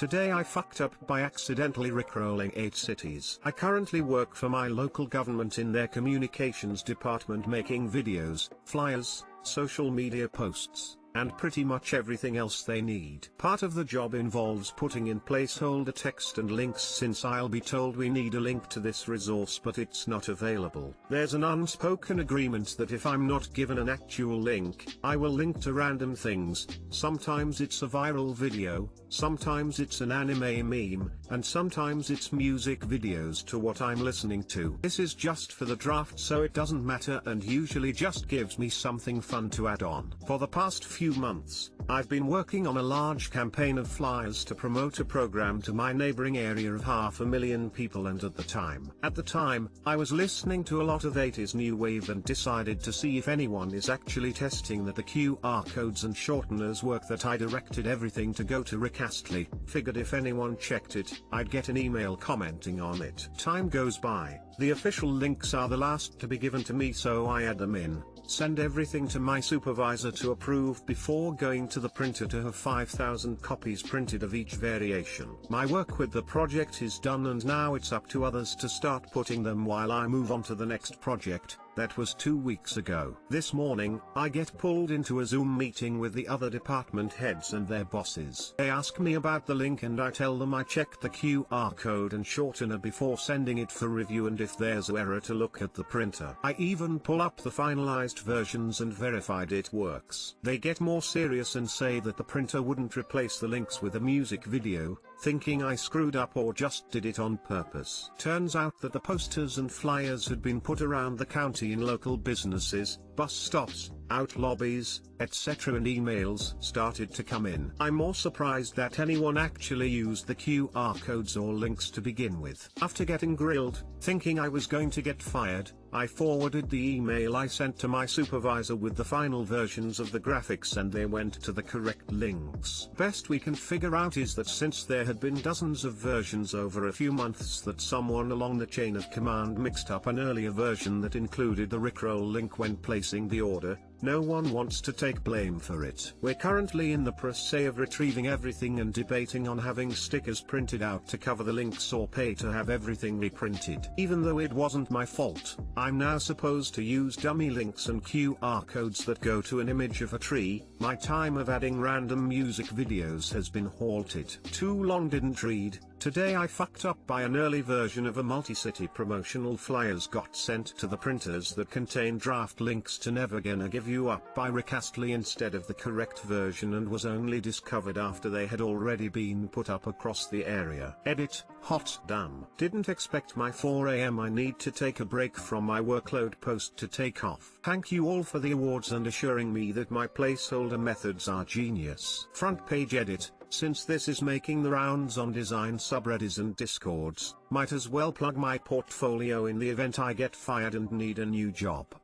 Today I fucked up by accidentally rickrolling 8 cities. I currently work for my local government in their communications department, making videos, flyers, social media posts, and pretty much everything else they need. Part of the job involves putting in placeholder text and links, since I'll be told we need a link to this resource but it's not available. There's an unspoken agreement that if I'm not given an actual link, I will link to random things. Sometimes it's a viral video, sometimes it's an anime meme, and sometimes it's music videos to what I'm listening to. This is just for the draft, so it doesn't matter, and usually just gives me something fun to add on. For the past few months, I've been working on a large campaign of flyers to promote a program to my neighboring area of 500,000 people, and at the time, I was listening to a lot of 80s new wave and decided to see if anyone is actually testing that the QR codes and shorteners work, that I directed everything to go to Rickastly. Figured if anyone checked it, I'd get an email commenting on it. Time goes by, the official links are the last to be given to me, so I add them in, send everything to my supervisor to approve before going to the printer to have 5,000 copies printed of each variation. My work with the project is done, and now it's up to others to start putting them while I move on to the next project. That was 2 weeks ago. This morning, I get pulled into a Zoom meeting with the other department heads and their bosses. They ask me about the link and I tell them I checked the QR code and shortener before sending it for review, and if there's an error to look at the printer. I even pull up the finalized versions and verified it works. They get more serious and say that the printer wouldn't replace the links with a music video, thinking I screwed up or just did it on purpose. Turns out that the posters and flyers had been put around the county in local businesses, bus stops, out lobbies, etc., and emails started to come in. I'm more surprised that anyone actually used the QR codes or links to begin with. After getting grilled, thinking I was going to get fired, I forwarded the email I sent to my supervisor with the final versions of the graphics, and they went to the correct links. Best we can figure out is that since there had been dozens of versions over a few months, that someone along the chain of command mixed up an earlier version that included the rickroll link when placing the order. No one wants to take blame for it. We're currently in the process of retrieving everything and debating on having stickers printed out to cover the links or pay to have everything reprinted. Even though it wasn't my fault, I'm now supposed to use dummy links and QR codes that go to an image of a tree. My time of adding random music videos has been halted. Too long didn't read. Today I fucked up by an early version of a multi-city promotional flyers got sent to the printers that contain draft links to Never Gonna Give You Up by Rickastly instead of the correct version, and was only discovered after they had already been put up across the area. Edit, hot damn. Didn't expect my 4 AM. I need to take a break from my workload post to take off. Thank you all for the awards and assuring me that my placeholder methods are genius. Front page edit. Since this is making the rounds on design subreddits and discords, might as well plug my portfolio in the event I get fired and need a new job.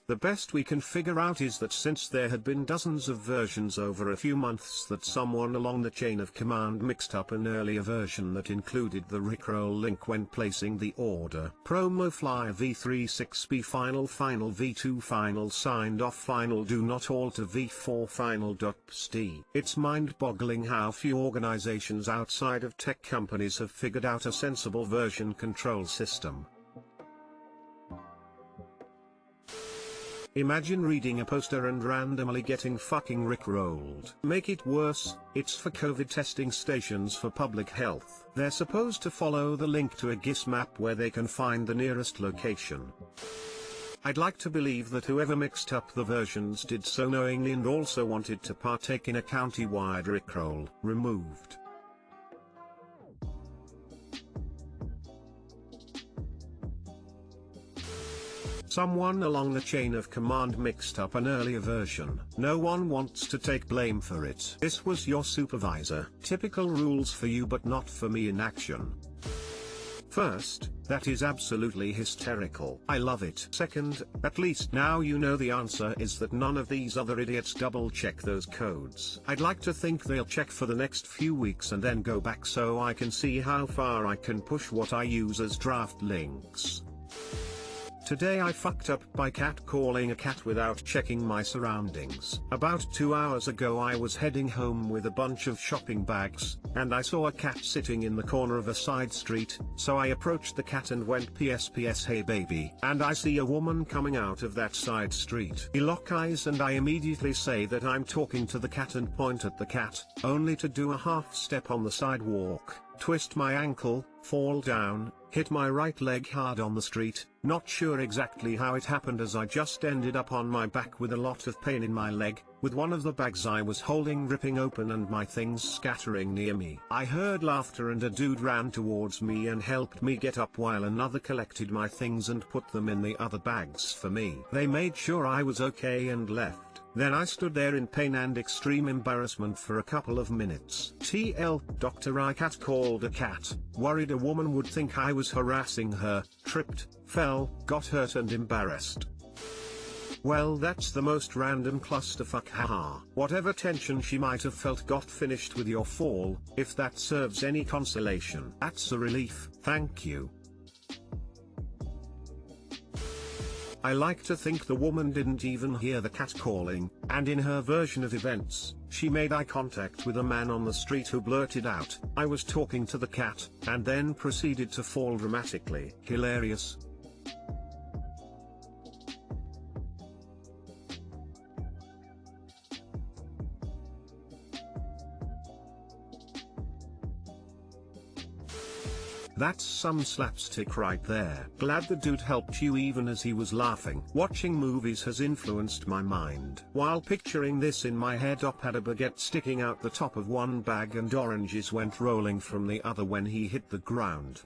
The best we can figure out is that since there had been dozens of versions over a few months, that someone along the chain of command mixed up an earlier version that included the rickroll link when placing the order. Promo flyer v36b final v2 final signed off final do not alter v4 final.pst. It's mind-boggling how few organizations outside of tech companies have figured out a sensible version control system. Imagine reading a poster and randomly getting fucking rickrolled. Make it worse, it's for COVID testing stations for public health. They're supposed to follow the link to a GIS map where they can find the nearest location. I'd like to believe that whoever mixed up the versions did so knowingly and also wanted to partake in a county-wide rickroll. Removed. Someone along the chain of command mixed up an earlier version. No one wants to take blame for it. This was your supervisor. Typical rules for you but not for me in action. First, that is absolutely hysterical. I love it. Second, at least now you know the answer is that none of these other idiots double check those codes. I'd like to think they'll check for the next few weeks and then go back so I can see how far I can push what I use as draft links. Today I fucked up by catcalling a cat without checking my surroundings. About 2 hours ago I was heading home with a bunch of shopping bags, and I saw a cat sitting in the corner of a side street, so I approached the cat and went PS hey baby. And I see a woman coming out of that side street. We lock eyes and I immediately say that I'm talking to the cat and point at the cat, only to do a half step on the sidewalk, twist my ankle, fall down, hit my right leg hard on the street. Not sure exactly how it happened, as I just ended up on my back with a lot of pain in my leg, with one of the bags I was holding ripping open and my things scattering near me. I heard laughter and a dude ran towards me and helped me get up while another collected my things and put them in the other bags for me. They made sure I was okay and left. Then I stood there in pain and extreme embarrassment for a couple of minutes. TL, Dr. I catcalled a cat, worried a woman would think I was harassing her, tripped, fell, got hurt and embarrassed. Well, that's the most random clusterfuck, haha. Whatever tension she might have felt got finished with your fall, if that serves any consolation. That's a relief, thank you. I like to think the woman didn't even hear the catcalling, and in her version of events, she made eye contact with a man on the street who blurted out, "I was talking to the cat," and then proceeded to fall dramatically. Hilarious. That's some slapstick right there. Glad the dude helped you even as he was laughing. Watching movies has influenced my mind. While picturing this in my head, Op had a baguette sticking out the top of one bag and oranges went rolling from the other when he hit the ground.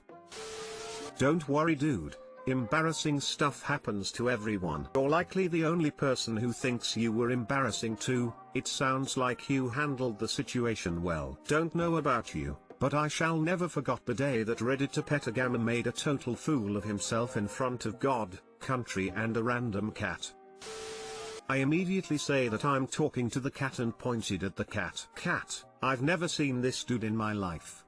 Don't worry dude. Embarrassing stuff happens to everyone. You're likely the only person who thinks you were embarrassing too. It sounds like you handled the situation well. Don't know about you, but I shall never forget the day that Redditor Petagama made a total fool of himself in front of God, country and a random cat. I immediately say that I'm talking to the cat and pointed at the cat. Cat, I've never seen this dude in my life.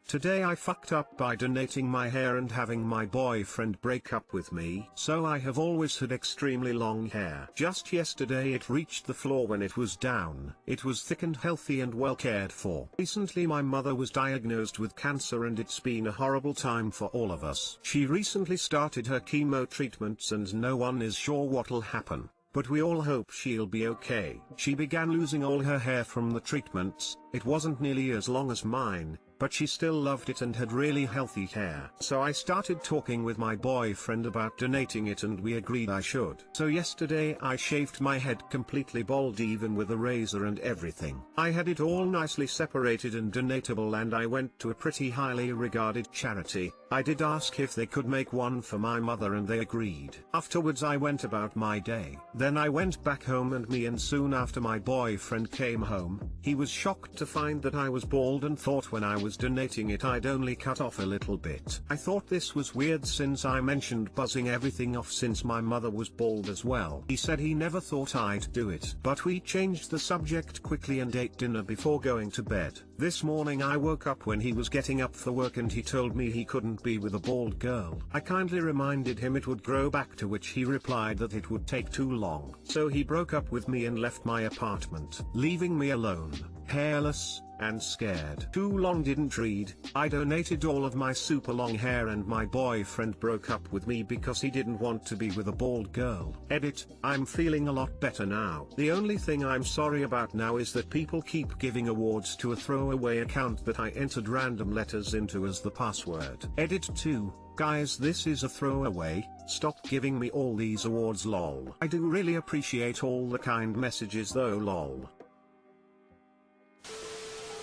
Today I fucked up by donating my hair and having my boyfriend break up with me. So I have always had extremely long hair. Just yesterday it reached the floor when it was down. It was thick and healthy and well cared for. Recently my mother was diagnosed with cancer and it's been a horrible time for all of us. She recently started her chemo treatments and no one is sure what'll happen, but we all hope she'll be okay. She began losing all her hair from the treatments. It wasn't nearly as long as mine, but she still loved it and had really healthy hair. So I started talking with my boyfriend about donating it and we agreed I should. So yesterday I shaved my head completely bald, even with a razor and everything. I had it all nicely separated and donatable, and I went to a pretty highly regarded charity. I did ask if they could make one for my mother and they agreed. Afterwards I went about my day. Then I went back home and soon after my boyfriend came home. He was shocked to find that I was bald and thought when I was donating it I'd only cut off a little bit. I thought this was weird since I mentioned buzzing everything off since my mother was bald as well. He said he never thought I'd do it, but we changed the subject quickly and ate dinner before going to bed. This morning I woke up when he was getting up for work and he told me he couldn't be with a bald girl. I kindly reminded him it would grow back, to which he replied that it would take too long. So he broke up with me and left my apartment, leaving me alone, hairless, and scared. Too long didn't read. I donated all of my super long hair and my boyfriend broke up with me because he didn't want to be with a bald girl. Edit, I'm feeling a lot better now. The only thing I'm sorry about now is that people keep giving awards to a throwaway account that I entered random letters into as the password. Edit 2. Guys, this is a throwaway, stop giving me all these awards lol. I do really appreciate all the kind messages though lol.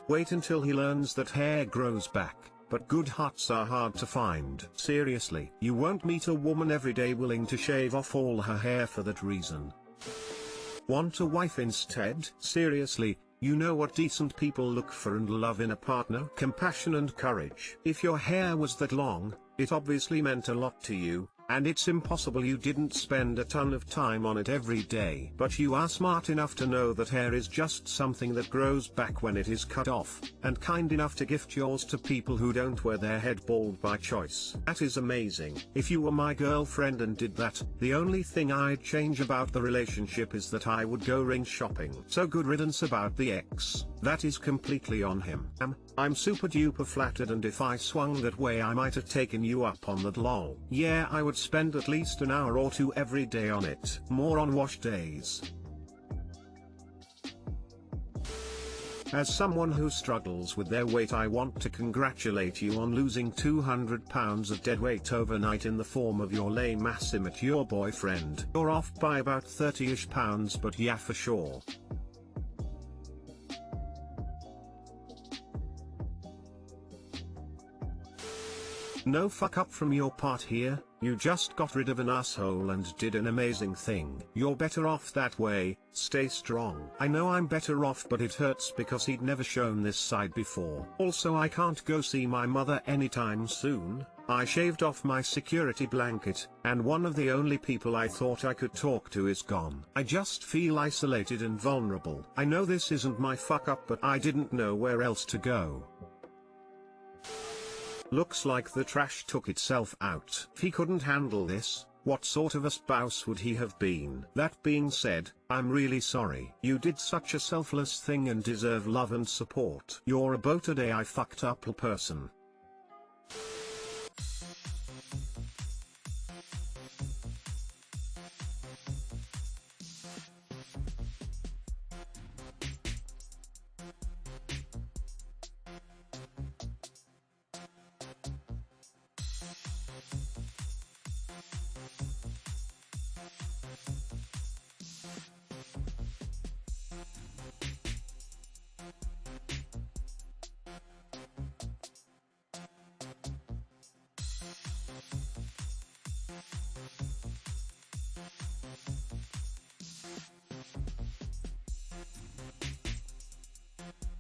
Wait until he learns that hair grows back, but good hearts are hard to find. Seriously, you won't meet a woman every day willing to shave off all her hair for that reason. Want a wife instead? Seriously, you know what decent people look for and love in a partner? Compassion and courage. If your hair was that long, it obviously meant a lot to you, and it's impossible you didn't spend a ton of time on it every day. But you are smart enough to know that hair is just something that grows back when it is cut off, and kind enough to gift yours to people who don't wear their head bald by choice. That is amazing. If you were my girlfriend and did that, the only thing I'd change about the relationship is that I would go ring shopping. So good riddance about the ex. That is completely on him. I'm super duper flattered, and if I swung that way I might have taken you up on that lol. Yeah, I would spend at least an hour or two every day on it. More on wash days. As someone who struggles with their weight, I want to congratulate you on losing 200 pounds of dead weight overnight in the form of your lame ass immature boyfriend. You're off by about 30-ish pounds, but yeah, for sure. No fuck up from your part here, you just got rid of an asshole and did an amazing thing. You're better off that way, stay strong. I know I'm better off, but it hurts because he'd never shown this side before. Also, I can't go see my mother anytime soon. I shaved off my security blanket, and one of the only people I thought I could talk to is gone. I just feel isolated and vulnerable. I know this isn't my fuck up, but I didn't know where else to go. Looks like the trash took itself out. If he couldn't handle this, what sort of a spouse would he have been? That being said, I'm really sorry. You did such a selfless thing and deserve love and support. You're a boat a day I fucked up person.